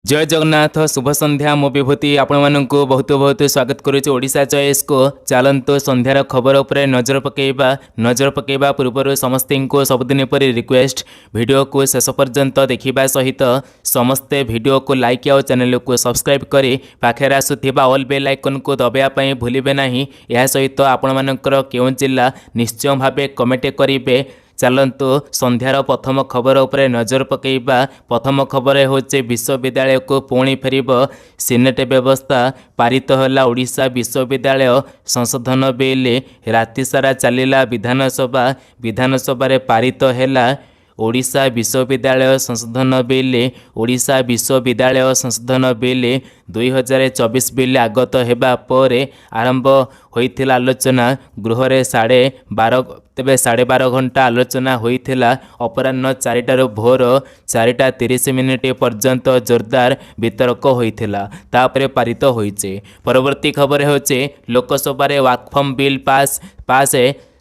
जय जगन्नाथ शुभ संध्या मो विभूति आपण मानक बहुत बहुत स्वागत करुच्ची ओडिशा चॉइस को। चलतु संध्यार खबर उपर नजर पकेबा पूर्व समस्त को सबुदिन पर रिक्वेस्ट भिडियो को शेष पर्यंत देखा सहित समस्ते भिडियो को लाइक और चैनल को सब्सक्राइब कर पाखे आसुवा ऑल बेल आइकन को दबाइवाई भूलिए ना। यह सहित आपण मानकर केउं जिला निश्चय भाव कमेंट करेंगे। चलतु संध्यार प्रथम खबर उपर नजर पकेबा। प्रथम खबर होचे विश्वविद्यालय को पुणी फेर सिनेट व्यवस्था पारित होला। ओडिशा विश्वविद्यालय संशोधन बिल राति सारा चलिला विधानसभा पारित हैला। ओडिशा विश्वविद्यालय संशोधन बिल ओडिशा विश्वविद्यालय संशोधन बिल 2024 बिल आगत हेबा पर आरंभ होइथिला आलोचना। गृह रे 12:30 घंटा आलोचना होइथिला। अपराह्न 4टारू भोर 4:30 पर्यंत जोरदार वितर्क होइथिला, तापरे पारित होइचे। परवर्ती खबर होचे लोकसभा रे वाकफम बिल पास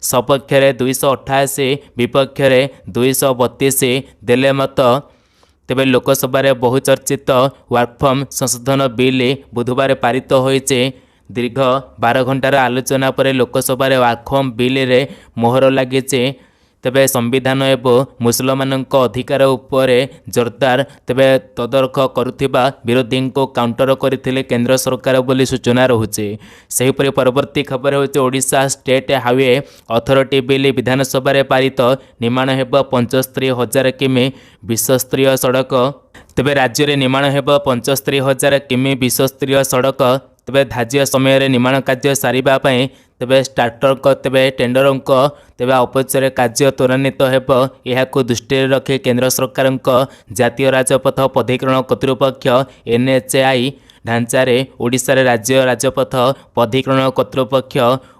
सपक्ष 288 विपक्ष 232 देले मत। तेबे लोकसभा रे बहुचर्चित वर्कफ्रम संशोधन बिल बुधवार पारित होइचे। दीर्घ 12 घंटार आलोचना पर लोकसभा रे वर्कफ्रम बिल रे मोहर लागिचे। तेबे संविधान एवं मुसलमान अधिकार उपर जोरदार तेबे तदरख करुथिबा विरोधी को काउंटर करथिले केंद्र सरकार बोली सूचना रहुचे। सेहिपरि परवर्ती खबर होचे Odisha state highway authority bill विधानसभा रे पारित। निर्माण हेब 75,000 किमी विश्वस्तरीय सड़क। तेबे राज्य रे निर्माण हेब 75,000 किमी विश्वस्तरीय सड़क। तेबे धार्य समय निर्माण कार्य सारिबा पई तेबे स्टार्टर तेबे टेंडर तेबे औपचारिक कार्य त्वरान्वित हेब। यहाको दृष्टि रखी केंद्र सरकार जातीय राजपथ पथिकरण कर्तृपक्ष NHAI ढांचा ओडिशा रे राज्य राजपथ पथिकरण कर्तृपक्ष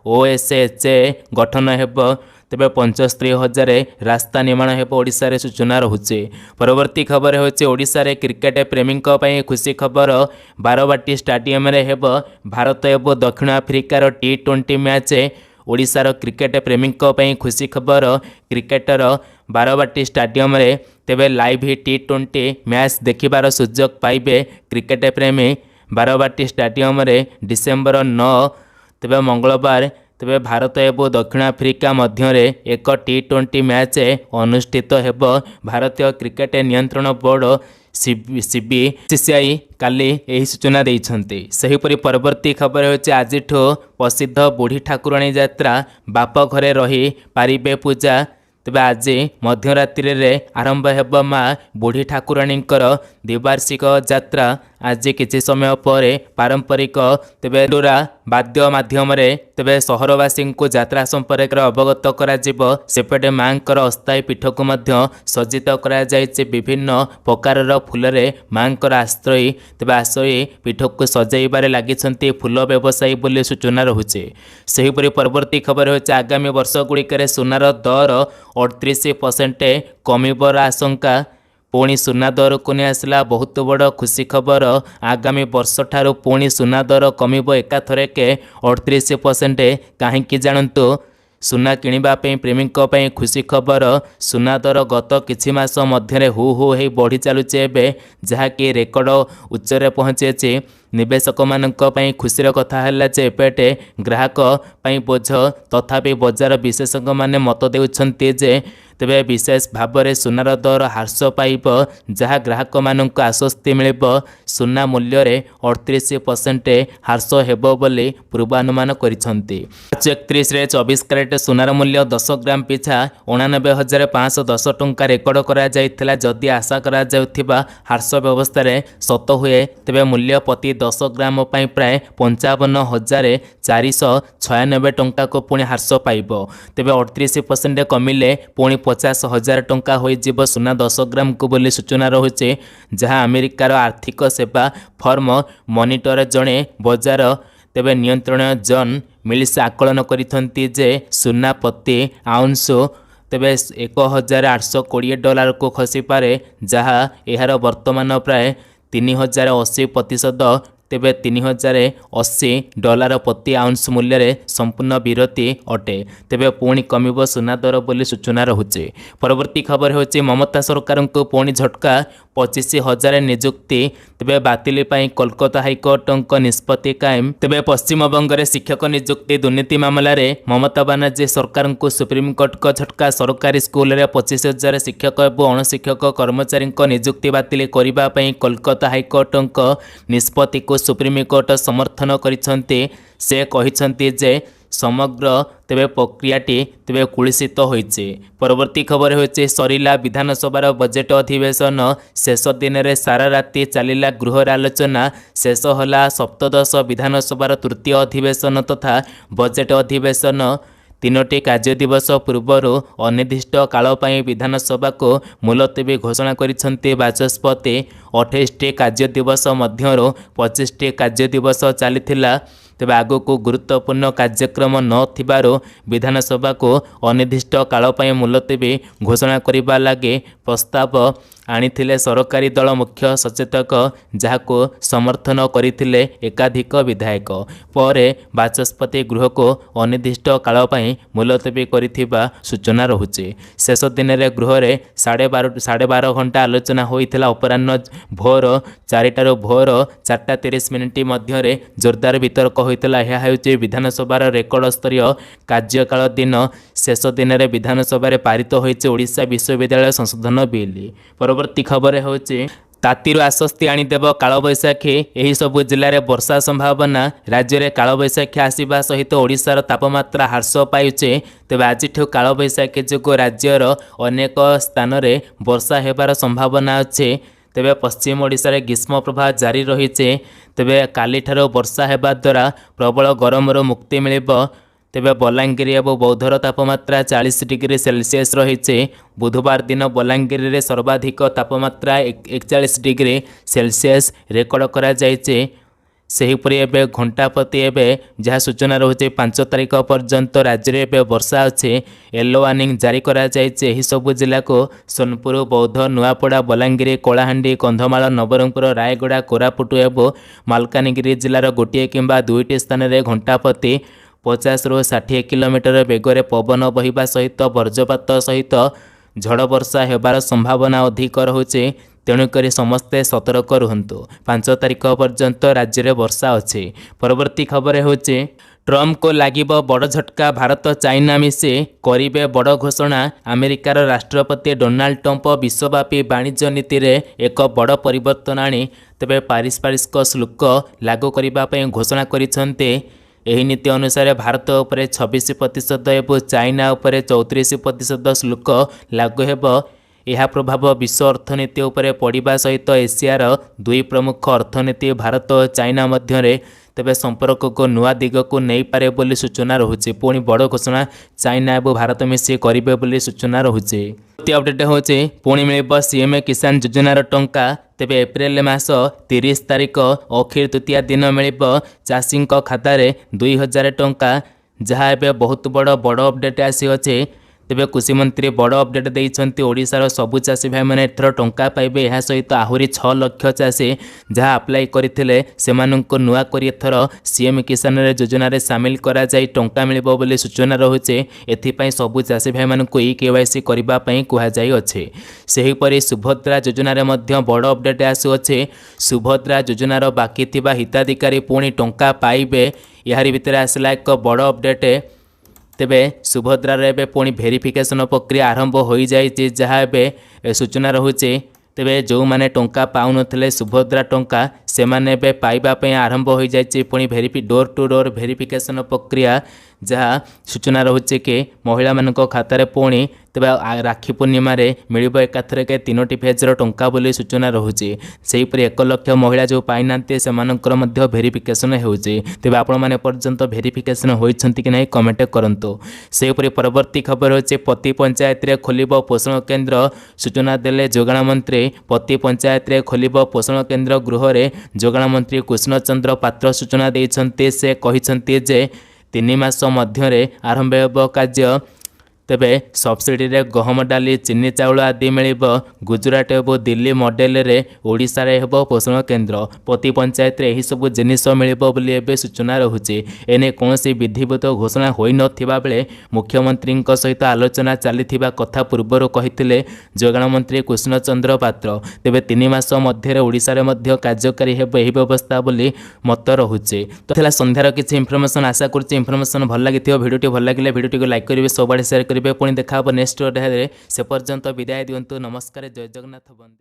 OSHA गठन हेब। तेबे 75,000 रास्ता निर्माण हेब ओडिशा रे सूचना रहुचे। परवर्ती खबर होचे ओडिशा रे क्रिकेट प्रेमी पई खुशी खबर। बारवाटी स्टेडियम रे हेब भारत एवं दक्षिण अफ्रिकार T20 मैच। ओडिशार क्रिकेट प्रेमी पई खुशी खबर। क्रिकेटर बारवाटी स्टेडियम रे तेबे लाइव T20 मैच देखिबार सुযোଗ पाइबे क्रिकेट प्रेमी। बारवाटी स्टेडियम रे डिसेम्बर 9 तेबे मंगलवार तेबे भारत एवं दक्षिण अफ्रिका मध्य एक T20 मैच अनुष्ठित हेब। भारतीय क्रिकेट नियंत्रण बोर्ड CBCCI काली यही सूचना देइछन्ते। सेहिपरि परवर्ती खबर होचे आज प्रसिद्ध बुढ़ी ठाकुराणी यात्रा बाप घरे रही पारिबे पूजा। तेबे आज मध्यरात्रि रे आरंभ हेब माँ बुढ़ी ठाकुराणी द्विवार्षिक यात्रा। आज किछि समय पर पारंपरिक तेबे डोरा वाद्य माध्यम तेबे सहरवासी को यात्रा संपर्क अवगत करा। सेपटे माँ अस्थायी पीठ को मध्य सज्जित करा जायछि। विभिन्न प्रकार फूल माँ आश्रयी तेबे आश्रयी पीठ को सजाइबारे लागिछन्ति फूल व्यवसायी बोली सूचना रहुचे। सेहिपरि परवर्ती खबर होचे आगामी वर्ष गुड़िक सुनार दर 38% कमिबर आशंका। पुणी सुना दर को नहीं आसला बहुत बड़ खुशी खबर। आगामी वर्ष ठारू पुणी सुना दर कमिब एकाथरके 38%। कहीं जानतु सुना किणवाई प्रेमी खुशी खबर। सुना दर गत किछि मास मध्य हु हु हो बढ़ी चलुचे एवं जहाँकि रेकर्ड उच्चरे पहुँचे। निवेशक मानी खुशीर कथा है जे एपटे ग्राहक बोझ तथापि बजार विशेषज्ञ माने मत देउछन्ति जे तेबे विशेष भाव में सुनार दर ह्रास पाइब जहाँ ग्राहक मानक आश्वस्ति मिलिब। सुना मूल्य रे 38% ह्रास हेबो बोली पूर्वानुमान करिसन्ति। 31 रे 24 कैरेट सुनार मूल्य 10 ग्राम पिछा 89,510 टंका रेकर्ड करा जायथिला। जदि आशा करा जाउथिबा ह्रास व्यवस्था रे सत हुए तेबे मूल्य प्रति 10 ग्राम पई प्राय 55,496 टंका को पुणी ह्रास पाइब। तेबे 38% कमिले पुणी 50,000 टंका होइजिब सुना 10 ग्राम को बोली सूचना रहुचे। जहाँ अमेरिकार आर्थिक सेवा फर्म मॉनिटर जड़े बजार तेबे नियंत्रण जॉन मिल्स आकलन करिथन्ति जे सुना प्रति आउंस तेबे $1,820 को खसी पारे, जहाँ यार वर्तमान प्राय 3,080%। तेबे $3,080 प्रति आउंस मूल्य रे संपूर्ण विरति अटे। तेबे पुणी कमिबो सुना दर बोली सूचना रहुचे। परवर्ती खबर होची ममता सरकार को पुणी झटका। 25,000 निजुक्ति तेबे बातिल पाई कोलकाता हाइकोर्टक निष्पत्ति कायम। तेबे पश्चिमबंग में शिक्षक निजुक्ति दुर्नीति मामलें ममता बानार्जी सरकार को सुप्रीमकोर्ट का झटका। सरकारी स्कूल में 25,000 शिक्षक और अणशिक्षक कर्मचारी निजुक्ति बातिल करने कोलकाता हाइकोर्टक निष्पत्ति को सुप्रीमकोर्ट समर्थन करिसेंते। से कहिसेंते जे समग्र तेबे प्रक्रियाटी तेबे कुलुषित होइছে। परवर्ती खबर होइছে सरिला विधानसभा बजेट अधिवेशन शेष दिन में सारा राति चलिला गृहर आलोचना। शेष होला सप्तदश विधानसभा तृतीय अधिवेशन तथा बजेट अधिवेशन। 3टी कार्य दिवस पूर्वर अनिर्दिष्ट काल पाई विधानसभा को मुलतवी घोषणा करिसेंते बाचस्पति। 28टी कार्य दिवस मध्यरु 25टी कार्य दिवस चलीथिला। तेबे आगको गुरुत्वपूर्ण कार्यक्रम नथिबारो विधानसभा को अनिर्दिष्ट काल पाई मुलतवी घोषणा करिबा लागे प्रस्ताव आनिथिले सरकारी दल मुख्य सचेतक, जहाको समर्थन करिथिले एकाधिक विधायक। पर बाचस्पति गृह को अनिर्दिष्ट काल पाई मुलतवी करिथिबा सूचना रहुचे। शेष दिन में गृह में 12.5 घंटा आलोचना होइथिला। अपराह्न भोर 4टारू भोर 4:30 मध्य जोरदार वितर्क होइथिला। यह हेउचे विधानसभार रेकर्ड स्तरीय कार्यकाल दिन। शेष दिन में विधानसभा पारित होइছে ओडिशा विश्वविद्यालय संशोधन बिल। परवर्ती खबर होचे तातीर आश्वस्ति आनीदेव कालबैशाखी। यही सबु जिले में वर्षा संभावना। राज्य में कालबैशाखी आसवा सहित ओडिशार तापमात्रा ह्रास पाइছে। तेज आज कालबैशाखी जो राज्यर अनेक स्थान में वर्षा होबार संभावना अच्छे। तेबे पश्चिम ओडिशा रे ग्रीष्म प्रभाव जारी रही। तेबे काली ठारो वर्षा हेबा द्वारा प्रबल गरमर मुक्ति मिलिबो। तेबे बलांगीर और बौद्धर तापमात्रा 40 डिग्री सेल्सियस रही। बुधवार दिन बलांगीर रे सर्वाधिक तापमात्रा 41 डिग्री सेल्सियस रेकर्ड करा जायचे। सेहीपरि एबे घंटा प्रति एबे जहाँ सूचना रहुचे 5 तारिख पर्यंत राज्य में एबे वर्षा अच्छे। येलो वार्निंग जारी करा जायचे। एही सबु जिला को सोनपुर, बौद्ध, नुआपड़ा, बलांगीर, कलाहांडी, कंधमाल, नवरंगपुर, रायगड़ा, कोरापुट और मालकानगिरी जिलार गोटे किंबा 2टी स्थान में घंटा प्रति 50 ରୁ 60 किलोमीटर बेगर पवन बहिबा सहित वज्रपात सहित झड़ वर्षा होबार संभावना अधिक रहुचे। तेणुक समस्ते सतर्क रुहंतु। 5 तारिख पर्यंत राज्य में वर्षा अच्छे। परवर्ती खबर होचे ट्रम्प को लागिबो बड़ झटका। भारत चाइना मिसे करिबे बड़ घोषणा। अमेरिकार राष्ट्रपति डोनाल्ड ट्रम्प विश्वव्यापी वाणिज्य नीति रे एक बड़ परिवर्तन आनी तेबे पारस्परिक शुल्क लागू करने घोषणा करिसेंते। एही नीति अनुसार भारत उपर 26% और चाइना उपर 34% शुल्क लागू हेबो। यह प्रभाव विश्व अर्थनीति उपर पड़िबा सहित एशियार 2 प्रमुख अर्थनीति भारत और चाइना मध्य तेबे संपर्क को नुआ दिग को नहीं पारे बोली सूचना रहुचे। पुणी बड़ घोषणा चाइना और भारत मिसी करिबे बोली सूचना रहुचे। अपडेट होचे पुणी मिलिबो सीएम किसान योजनार टंका। तेबे एप्रिल मास 30 तारिख अक्षय तृतीया दिन मिलिबो चाषी खातार 2000 टंका, जहाँ एबे बहुत बड़ अपडेट आसी अच्छे। तेबे कृषि मंत्री बड़ अपडेट देइछन्ति। ओडिशार सबु चाषी भाई मैंने एथर टंका पाइबे। यह सहित आहरी 6 लाख चाषी जहाँ अप्लाई करथिले सेमानंको नुआ करी एथर सीएम किसान योजना रे शामिल करा जाई टंका मिलिबो बोली सूचना रहुचे। एथिपाई सबु चाषी भाई माननको केवाईसी करबा पई कुहा जाई अछि। सेहीपरि सुभद्रा योजना रे मध्य बड़ अपडेट आसु अछि। सुभद्रा योजनार बाकी थिबा हिताधिकारी पुणी टंका पाइबे। यारी भितर आसला एक बड़ अपडेट। तेबे सुभद्रार एबे पुणी भेरिफिकेशन प्रक्रिया आरंभ हो जाइए, जहाँ एबे सूचना रहुचे। तेबे जो माने टंका पाउनथिले सुभद्रा टंका से माने एबे पाइबा पई आरंभ हो जाइए। पुणी डोर टू डोर भेरिफिकेशन प्रक्रिया जहाँ सूचना रहुचे कि महिला मानक खातार पुणी तेबे राखी पूर्णिमा रे मिलिबो एकाथरके 3टी फेजर टंका बोली सूचना रहुचे। सेहीपरि 1 लाख महिला जो पाइनांते सेमानकर मध्य भेरिफिकेशन होउचे। तेबे आपण माने पर्यंत भेरिफिकेशन होइछंती कि नै कमेंट करंतो। सेहीपरि परवर्ती खबर होचे प्रति पंचायत रे खोलिबो पोषण केन्द्र। सूचना देले जोगाण मंत्री। प्रति पंचायत रे खोलिबो पोषण केन्द्र। गृह रे जोगाण मंत्री कृष्णचंद्र पात्र सूचना देइछंती। से कहिछंती जे 3 मास मध्य आरंभ हेबो कार्य। ତେବେ ସବସିଡିରେ ଗହମ ଡାଲି ଚିନି ଚାଉଳ ଆଦି ମିଳିବ। ଗୁଜୁରାଟ ଏବଂ ଦିଲ୍ଲୀ ମଡେଲରେ ଓଡ଼ିଶାରେ ହେବ ପୋଷଣ କେନ୍ଦ୍ର। ପ୍ରତି ପଞ୍ଚାୟତରେ ଏହିସବୁ ଜିନିଷ ମିଳିବ ବୋଲି ଏବେ ସୂଚନା ରହୁଛି। ଏନେଇ କୌଣସି ବିଧିବଦ୍ଧ ଘୋଷଣା ହୋଇନଥିବା ବେଳେ ମୁଖ୍ୟମନ୍ତ୍ରୀଙ୍କ ସହିତ ଆଲୋଚନା ଚାଲିଥିବା କଥା ପୂର୍ବରୁ କହିଥିଲେ ଯୋଗାଣ ମନ୍ତ୍ରୀ କୃଷ୍ଣଚନ୍ଦ୍ର ପାତ୍ର। ତେବେ 3 ମାସ ମଧ୍ୟରେ ଓଡ଼ିଶାରେ ମଧ୍ୟ କାର୍ଯ୍ୟକାରୀ ହେବ ଏହି ବ୍ୟବସ୍ଥା ବୋଲି ମତ ରହୁଛି। ତ ଥିଲା ସନ୍ଧ୍ୟାର କିଛି ଇନଫର୍ମେସନ୍। ଆଶା କରୁଛି ଇନଫର୍ମେସନ୍ ଭଲ ଲାଗିଥିବ। ଭିଡ଼ିଓଟି ଭଲ ଲାଗିଲେ ଭିଡ଼ିଓଟିକୁ ଲାଇକ୍ କରିବେ, ସବୁଆଡ଼େ ସେୟାର କରିବେ। ପୁଣି ଦେଖା ହେବ ନେକ୍ସଟ ଭିଡ଼ିଓରେ। ସେ ପର୍ଯ୍ୟନ୍ତ ବିଦାୟ ଦିଅନ୍ତୁ। ନମସ୍କାର, ଜୟ ଜଗନ୍ନାଥ, ବନ୍ଦେ।